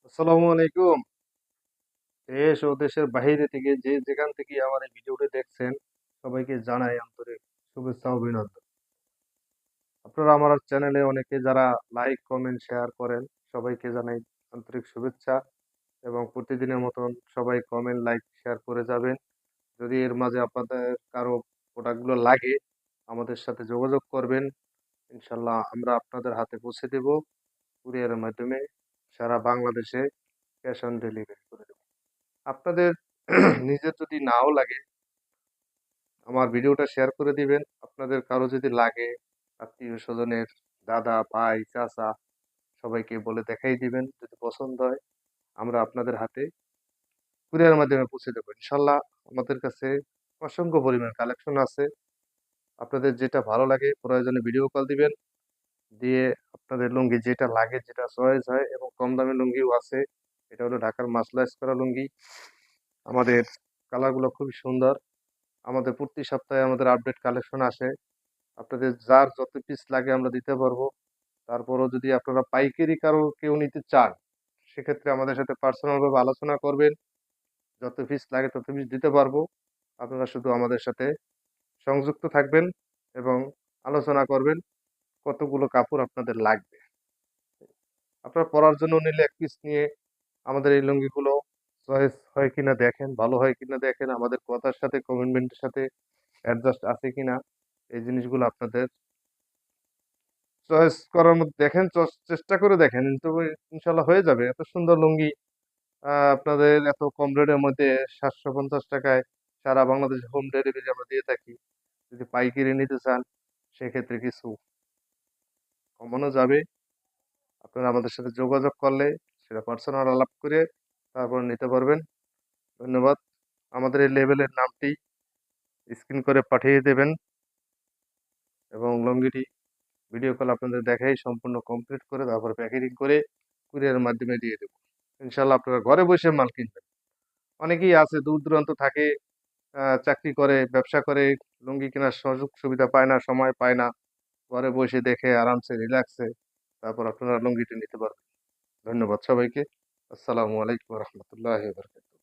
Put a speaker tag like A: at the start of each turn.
A: আসসালামু আলাইকুম। দেশ ও দেশের বাহিরে থেকে যে যেখান থেকে আমার এই ভিডিওটি দেখছেন, সবাইকে জানাই আন্তরিক শুভেচ্ছা ও অভিনন্দন। আপনারা আমার চ্যানেলে অনেকে যারা লাইক, কমেন্ট, শেয়ার করেন, সবাইকে জানাই আন্তরিক শুভেচ্ছা এবং প্রতিদিনের মতন সবাই কমেন্ট, লাইক, শেয়ার করে যাবেন। যদি এর মাঝে আপনাদের কারো প্রোডাক্টগুলো লাগে, আমাদের সাথে যোগাযোগ করবেন। ইনশাল্লাহ আমরা আপনাদের হাতে পৌঁছে দেব কুরিয়ারের মাধ্যমে সারা বাংলাদেশে ক্যাশ অন ডেলিভারি করে দেব। আপনাদের নিজের যদি নাও লাগে আমার ভিডিওটা শেয়ার করে দিবেন। আপনাদের কারো যদি লাগে আত্মীয়-স্বজনের দাদা, ভাই, চাচা সবাইকে বলে দেখাই দিবেন। যদি পছন্দ হয় আমরা আপনাদের হাতে কুরিয়ারের মাধ্যমে পৌঁছে দেব। ইনশাল্লাহ আমাদের কাছে অসংখ্য পরিমাণ কালেকশন আছে। আপনাদের যেটা ভালো লাগে প্রয়োজনে ভিডিও কল দিবেন। দিয়ে আপনাদের লুঙ্গি যেটা লাগে, যেটা চয়েস হয় এবং কম দামি লুঙ্গিও আছে। এটা হলো ঢাকার মাসলাইজ করা লুঙ্গি। আমাদের কালারগুলো খুবই সুন্দর। আমাদের প্রতি সপ্তাহে আমাদের আপডেট কালেকশন আসে। আপনাদের যার যত পিস লাগে আমরা দিতে পারবো। তারপরও যদি আপনারা পাইকারি কারো কেউ নিতে চান, সেক্ষেত্রে আমাদের সাথে পার্সোনাল ভাবে আলোচনা করবেন। যত পিস লাগে তত পিস দিতে পারবো। আপনারা শুধু আমাদের সাথে সংযুক্ত থাকবেন এবং আলোচনা করবেন কতগুলো কাপড় আপনাদের লাগবে। আপনারা পরার জন্য নিলে ১ পিস নিয়ে আমাদের এই লুঙ্গিগুলো চয়েস হয় কিনা দেখেন, ভালো হয় কিনা দেখেন, আমাদের কথার সাথে কমিটমেন্টের সাথে অ্যাডজাস্ট আছে কিনা এই জিনিসগুলো আপনাদের চয়েস করার মধ্যে দেখেন, চেষ্টা করে দেখেন। তবে ইনশাল্লাহ হয়ে যাবে। এত সুন্দর লুঙ্গি আপনাদের এত কম রেটের মধ্যে ৳৭৫০ সারা বাংলাদেশে হোম ডেলিভারি আমরা দিয়ে থাকি। যদি পাইকারি নিতে চান সেক্ষেত্রে কিছু কমানো যাবে। আপনারা আমাদের সাথে যোগাযোগ করলে সেটা পার্সোনাল আলাপ করে তারপর নিতে পারবেন। ধন্যবাদ। আমাদের এই লেবেলের নামটি স্ক্রিন করে পাঠিয়ে দেবেন এবং লুঙ্গিটি ভিডিও কল আপনাদের দেখাই সম্পূর্ণ কমপ্লিট করে তারপর প্যাকেজিং করে কুরিয়ারের মাধ্যমে দিয়ে দেব। ইনশাল্লাহ আপনারা ঘরে বসে মাল কিনবেন। অনেকেই আছে দূর দূরান্ত থাকে, চাকরি করে, ব্যবসা করে, লুঙ্গি কেনার সুযোগ সুবিধা পায় না, সময় পায় না। ঘরে বসে দেখে আরামসে রিল্যাক্সে তারপর আপনারা লুঙ্গিটি নিতে পারবেন। ধন্যবাদ সবাইকে। আসসালামু আলাইকুম ওয়া রাহমাতুল্লাহি ওয়া বারাকাতুহু।